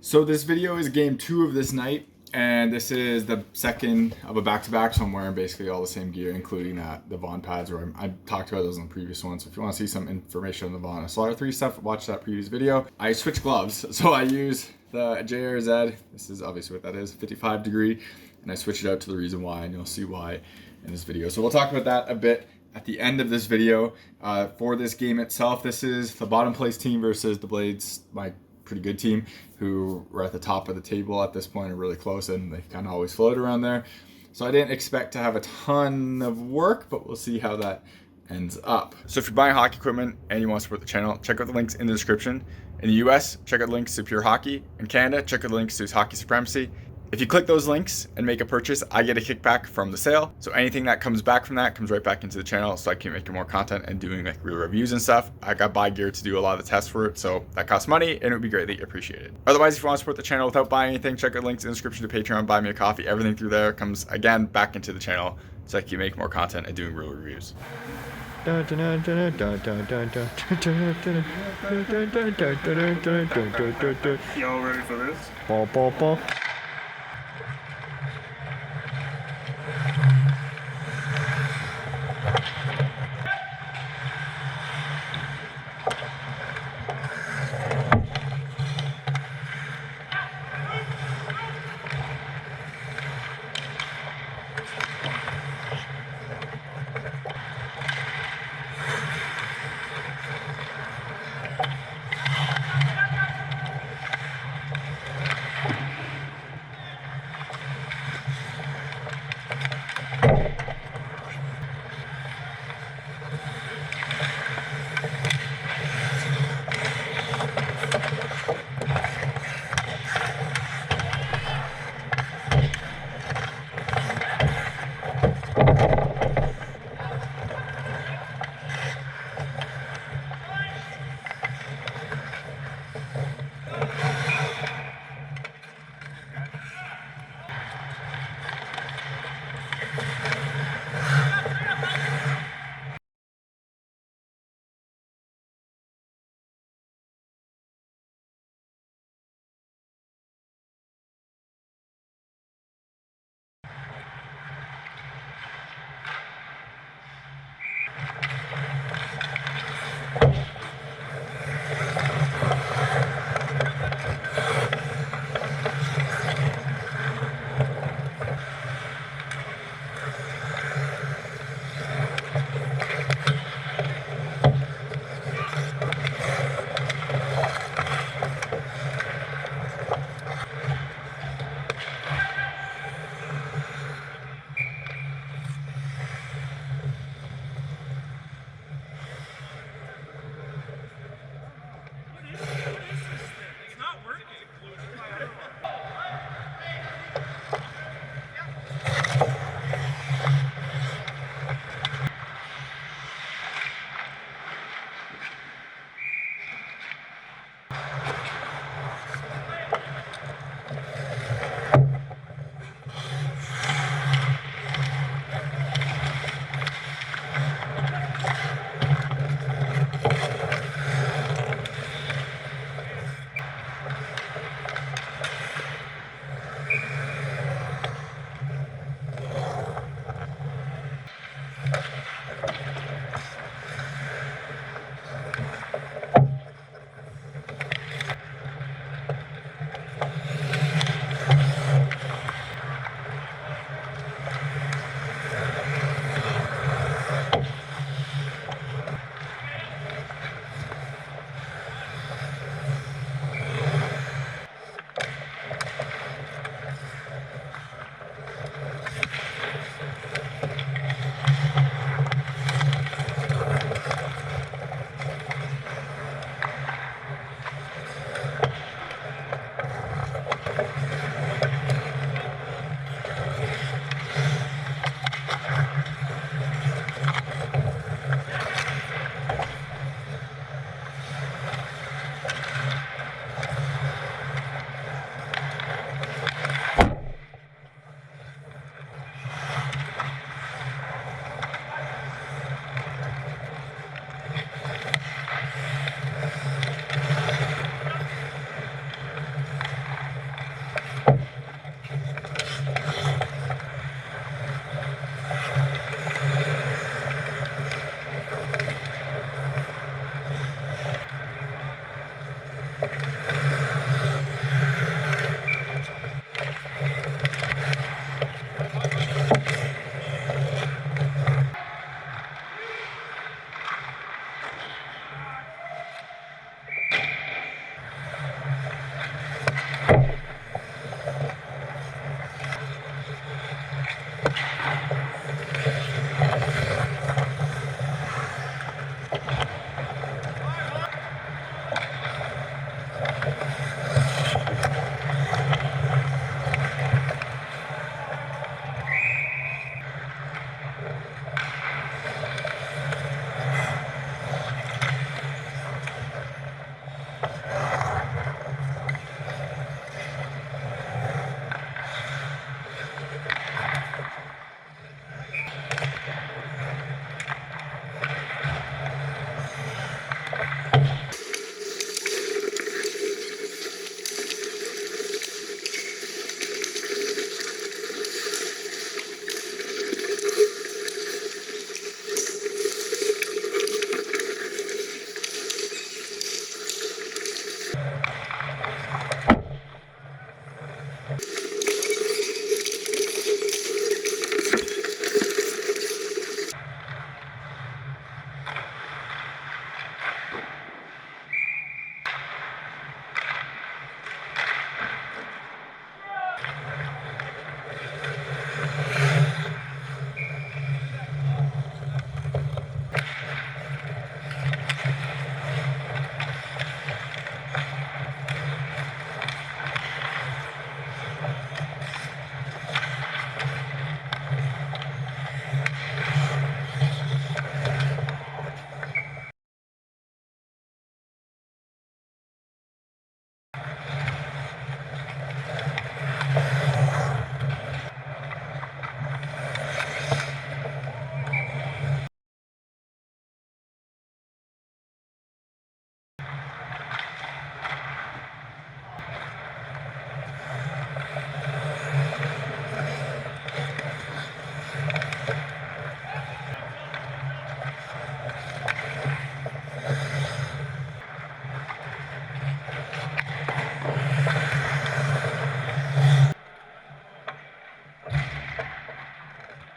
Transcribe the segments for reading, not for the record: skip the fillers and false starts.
So this video is game 2 of this night, and this is the second of a back-to-back, so I'm wearing basically all the same gear, including the Vaughn pads, where I talked about those in the previous one. So if you want to see some information on the Vaughn SLR 3 stuff, watch that previous video. I switched gloves, so I use the JRZ, this is obviously what that is, 55 degree, and I switched it out to the reason why, and you'll see why in this video. So we'll talk about that a bit at the end of this video. For this game itself, this is the bottom place team versus the Blades, my pretty good team, who were at the top of the table at this point, are really close, and they kind of always float around there. So I didn't expect to have a ton of work, but we'll see how that ends up. So if you're buying hockey equipment and you want to support the channel, check out the links in the description. In the US, check out the links to Pure Hockey. In Canada, check out the links to Hockey Supremacy. If you click those links and make a purchase, I get a kickback from the sale. So anything that comes back from that comes right back into the channel, so I can make more content and doing like real reviews and stuff. I got buy gear to do a lot of the tests for it, so that costs money and it would be greatly appreciated. Otherwise, if you want to support the channel without buying anything, check out links in the description to Patreon, buy me a coffee. Everything through there comes again back into the channel, so I can make more content and doing real reviews. Y'all ready for this?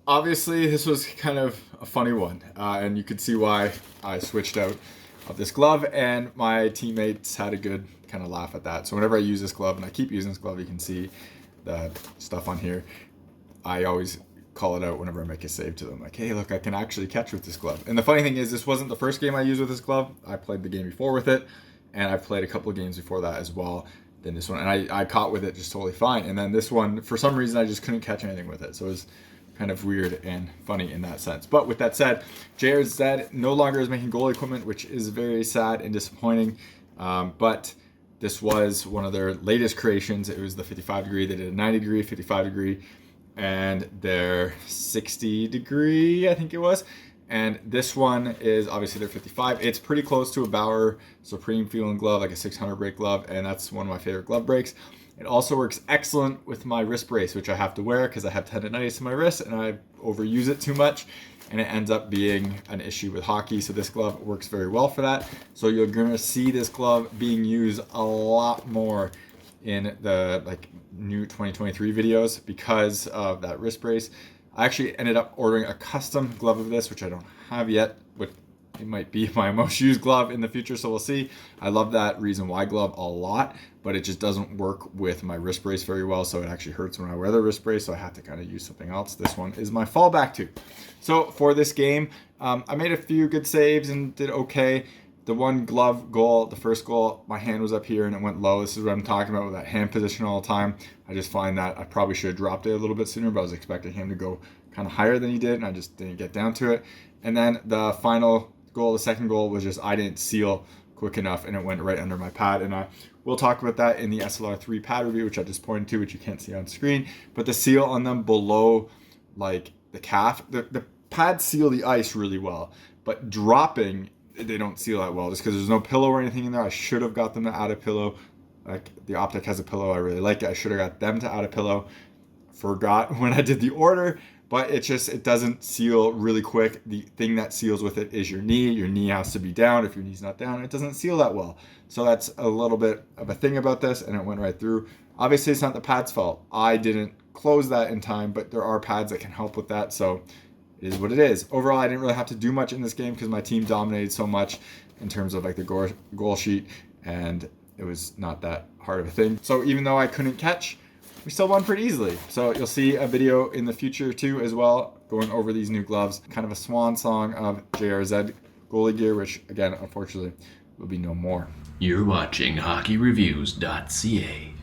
obviously this was kind of a funny one, and you could see why I switched out of this glove, and my teammates had a good kind of laugh at that. So whenever I use this glove, and I keep using this glove, you can see the stuff on here, I always call it out whenever I make a save to them. Like, hey, look, I can actually catch with this glove. And the funny thing is, this wasn't the first game I used with this glove. I played the game before with it, and I've played a couple of games before that as well than this one. And I caught with it just totally fine. And then this one, for some reason, I just couldn't catch anything with it. So it was kind of weird and funny in that sense. But with that said, JRZ no longer is making goal equipment, which is very sad and disappointing. But this was one of their latest creations. It was the 55 degree. They did a 90 degree, 55 degree, and their 60 degree, I think it was. And this one is obviously their 55. It's pretty close to a Bauer Supreme feeling glove, like a 600 break glove, and that's one of my favorite glove breaks. It also works excellent with my wrist brace, which I have to wear because I have tendonitis in my wrist and I overuse it too much, and it ends up being an issue with hockey. So this glove works very well for that. So you're gonna see this glove being used a lot more in the new 2023 videos because of that wrist brace. I actually ended up ordering a custom glove of this, which I don't have yet, but it might be my most used glove in the future, so we'll see. I love that Reason Why glove a lot, but it just doesn't work with my wrist brace very well, so it actually hurts when I wear the wrist brace, so I have to kind of use something else. This one is my fallback too. So for this game, I made a few good saves and did okay. The one glove goal, the first goal, my hand was up here and it went low. This is what I'm talking about with that hand position all the time. I just find that I probably should have dropped it a little bit sooner, but I was expecting him to go kind of higher than he did, and I just didn't get down to it. And then the final goal, the second goal, was just I didn't seal quick enough and it went right under my pad. And we'll talk about that in the SLR 3 pad review, which I just pointed to, which you can't see on screen. But the seal on them below like the calf, the pads seal the ice really well, but dropping, they don't seal that well just because there's no pillow or anything in there. I should have got them to add a pillow. Like the Optic has a pillow, I really like it. I should have got them to add a pillow. Forgot when I did the order, but it doesn't seal really quick. The thing that seals with it is your knee. Your knee has to be down. If your knee's not down, it doesn't seal that well. So that's a little bit of a thing about this, and it went right through. Obviously, it's not the pad's fault. I didn't close that in time, but there are pads that can help with that, so it is what it is. Overall, I didn't really have to do much in this game because my team dominated so much in terms of like the goal sheet, and it was not that hard of a thing. So even though I couldn't catch, we still won pretty easily. So you'll see a video in the future too as well, going over these new gloves, kind of a swan song of JRZ goalie gear, which again, unfortunately, will be no more. You're watching HockeyReviews.ca.